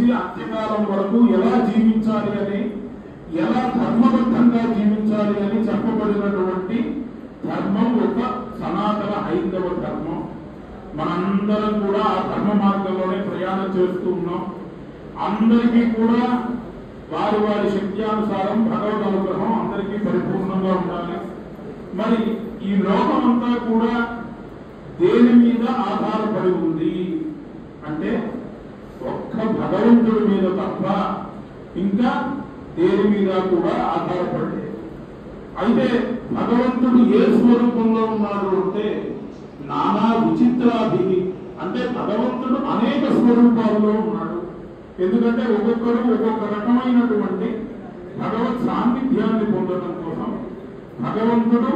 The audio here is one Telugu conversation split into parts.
నుంచి అంత్యకాలం వరకు ఎలా జీవించాలి అని, ఎలా ధర్మబద్ధంగా జీవించాలి అని చెప్పబడినటువంటి ధర్మం ఒక సనాతన హైందవ ధర్మం. మనందరం కూడా ఆ ధర్మ మార్గంలోనే ప్రయాణం చేస్తూ ఉన్నాం. అందరికీ కూడా వారి వారి శక్త్యానుసారం భగవద్ అనుగ్రహం అందరికీ పరిపూర్ణంగా ఉండాలి. మరి ఈ లోకం అంతా కూడా దేని మీద ఆధారపడి ఉంది అంటే ఒక్క భగవంతుడి మీద తప్ప ఇంకా దేని మీద కూడా ఆధారపడలేదు. అయితే భగవంతుడు ఏ స్వరూపంలో ఉన్నాడు అంటే నానా విచిత్రాది, అంటే భగవంతుడు అనేక స్వరూపాల్లో ఉన్నాడు. ఎందుకంటే ఒక్కొక్కరు ఒక్కొక్క రకమైనటువంటి భగవత్ సాన్నిధ్యాన్ని పొందడం కోసం, భగవంతుడు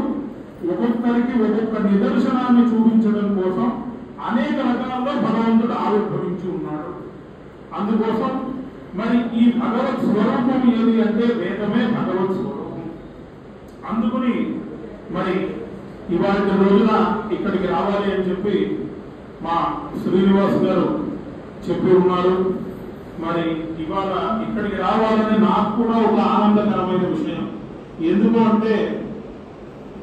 ఒక్కొక్కరికి ఒక్కొక్క నిదర్శనాన్ని చూపించడం కోసం అనేక రకాల్లో భగవంతుడు ఆవిర్భవించి ఉన్నాడు. అందుకోసం మరి ఈ భగవత్ స్వరూపం ఏది అంటే వేదమే భగవత్ స్వరూపం. అందుకని మరి ఇవాళ రోజున ఇక్కడికి రావాలి అని చెప్పి మా శ్రీనివాస్ గారు చెప్పి ఉన్నారు. మరి ఇవాళ ఇక్కడికి రావాలని నాకు కూడా ఒక ఆనందకరమైన విషయం. ఎందుకు అంటే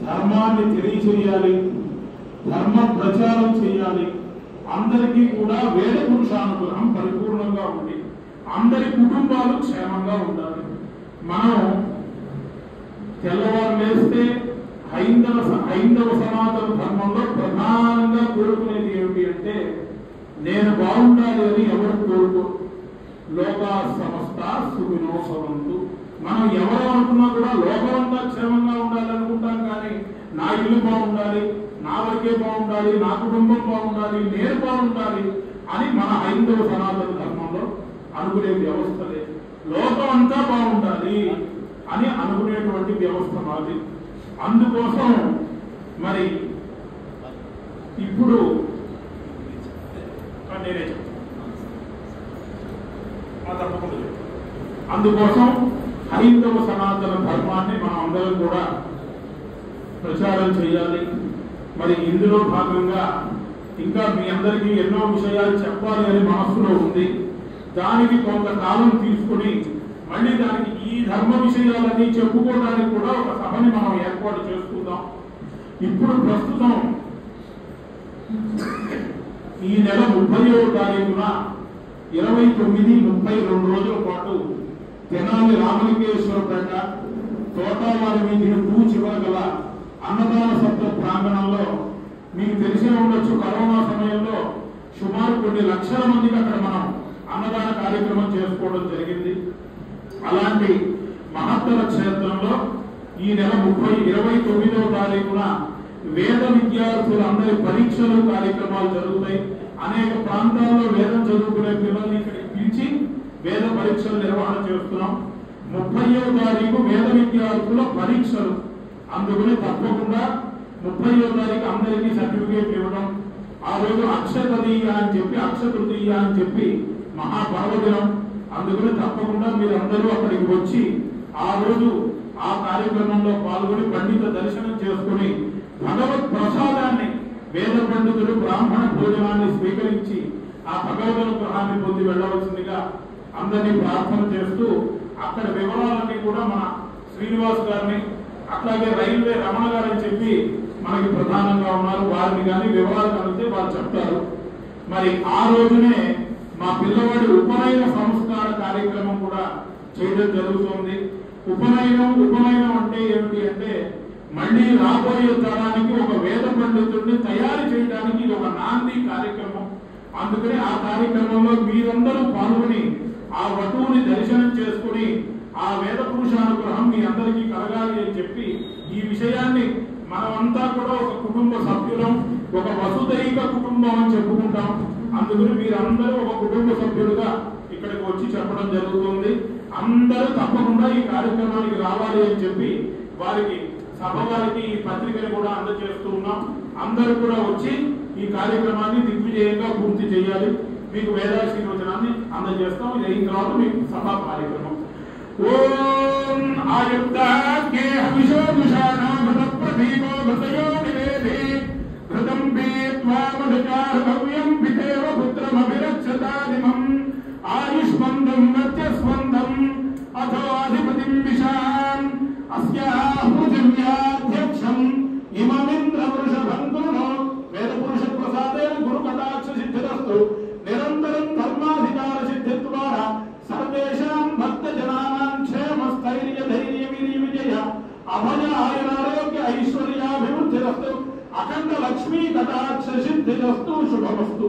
ధర్మాన్ని తెలియచేయాలి, ధర్మ ప్రచారం చేయాలి, అందరికీ కూడా వేద పురుషానుగ్రహం పరిపూర్ణంగా ఉండి అందరి కుటుంబాలు క్షేమంగా ఉండాలి. మనం తెల్లవారు లేస్తే హైందవ సనాతన ధర్మంలో ప్రధానంగా కోరుకునేది ఏమిటి అంటే నేను బాగుండాలి అని ఎవరు కోరుకోరు. లోకా సమస్త సుఖినో భవంతు. మనం ఎవరు అనుకున్నా కూడా లోకమంతా క్షేమంగా ఉండాలి అనుకుంటాం, కానీ నా ఇల్లు బాగుండాలి, నా వరకే బాగుండాలి, నా కుటుంబం బాగుండాలి, నేను బాగుండాలి అని మన హైందవ సనాతన ధర్మంలో అనుకునే వ్యవస్థ లేదు. లోకం అంతా బాగుండాలి అని అనుకునేటువంటి వ్యవస్థ మాది. అందుకోసం మరి ఇప్పుడు నేనే తప్పకుండా అందుకోసం హైందవ సనాతన ధర్మాన్ని మనం అందరం కూడా ప్రచారం చేయాలి. మరి ఇందులో భాగంగా ఇంకా మీ అందరికీ ఎన్నో విషయాలు చెప్పాలి అని మనస్సులో ఉంది. దానికి కొంతకాలం తీసుకుని మళ్ళీ దానికి ఈ ధర్మ విషయాలన్నీ చెప్పుకోవడానికి కూడా ఒక సభని మనం ఏర్పాటు చేసుకుందాం. ఇప్పుడు ప్రస్తుతం ఈ నెల 30వ తారీఖున 29, 30, 2 రోజుల పాటు తెనాలి రామలింగేశ్వరపేట తోటవారి వీధి 2 చివర గల అన్నదాన సత్ర ప్రాంగణంలో మీకు తెలిసే ఉండొచ్చు, కరోనా సమయంలో సుమారు కొన్ని లక్షల మందికి అక్కడ మనం అన్నదాన కార్యక్రమం చేసుకోవడం జరిగింది. అలాంటి మహత్తర క్షేత్రంలో ఈ నెల 29వ తారీఖున వేద విద్యార్థులందరి పరీక్షలు కార్యక్రమాలు జరుగుతాయి. అనేక ప్రాంతాల్లో వేదం చదువుకునే పిల్లల్ని ఇక్కడికి పిలిచి వేద పరీక్షలు నిర్వహణ చేస్తున్నాం. 30వ తారీఖు వేద విద్యార్థుల పరీక్షలు. అందుకని తప్పకుండా 30వ తారీఖు అందరికీ సర్టిఫికేట్ ఇవ్వడం. ఆ రోజు అక్షతృతీయ అని చెప్పి మహాపర్వదినం. అందుకని తప్పకుండా మీరందరూ అక్కడికి వచ్చి ఆ రోజు ఆ కార్యక్రమంలో పాల్గొని పండిత దర్శనం చేసుకుని భగవత్ ప్రసాదాన్ని, వేద పండితుడు బ్రాహ్మణ భోజనాన్ని స్వీకరించి ఆ భగవద్ అనుగ్రహాన్ని పొంది వెళ్ళవలసిందిగా అందరినీ ప్రార్థన చేస్తూ అక్కడ వివరాలన్నీ కూడా మన శ్రీనివాస్ గారిని, అట్లాగే రైల్వే రమణ గారు అని చెప్పి మనకి ప్రధానంగా ఉన్నారు, వారిని కానీ వివరాలు కలిగితే వారు చెప్తారు. మరి ఆ రోజునే మా పిల్లవాడి ఉపనయన సంస్కార కార్యక్రమం కూడా చేయడం జరుగుతుంది. ఉపనయనం అంటే ఏమిటి అంటే మళ్ళీ రాబోయే తరానికి ఒక వేద పండితుడిని తయారు చేయడానికి ఇది ఒక నాంది కార్యక్రమం. అందుకని ఆ కార్యక్రమంలో మీరందరూ పాల్గొని ఆ వటువుని దర్శనం చేసుకుని ఆ వేద పురుషానుగ్రహం మీ అందరికీ కలగాలి అని చెప్పి ఈ విషయాన్ని మనమంతా కూడా ఒక కుటుంబ సభ్యులం, ఒక వసుదైక కుటుంబం అని చెప్పుకుంటాం. అందుకని మీరందరూ ఒక కుటుంబ సభ్యులుగా ఇక్కడికి వచ్చి చెప్పడం జరుగుతుంది. అందరూ తప్పకుండా ఈ కార్యక్రమానికి రావాలి అని చెప్పి వారికి సభ వారికి ఈ పత్రికను కూడా అందజేస్తూ ఉన్నాం. అందరూ కూడా వచ్చి ఈ కార్యక్రమాన్ని దిగ్విజయంగా పూర్తి చేయాలి. మీకు వేదాశీర్వచనాన్ని అందజేస్తాం. ఇది అయిన తర్వాత మీకు సభా కార్యక్రమం. ఓం ఆయుక్తాఖ్యే హవిషోదుషాణో భృత ప్రదీపో భృతయో నివేదే భృతం పీత్వా మధుచార్భవ్యం పితేవ పుత్రమభిరక్షతాదిమం ఆయుష్మంత अस्याः पृथिव्याध्यक्षम् इममिन्द्र वृषभं गुरुणो वेद पुरुष प्रसादेन गुरु कटाक्ष सिद्धिरस्तु निरन्तरं धर्माधिकार सिद्धिद्वारा सर्वेषां भक्तजनानां क्षेमस्थैर्य धैर्य वीर्य विजय अभय आयुरारोग्य ऐश्वर्याभिवृद्धिरस्तु अखंड लक्ष्मी कटाक्ष सिद्धिरस्तु शुभमस्तु।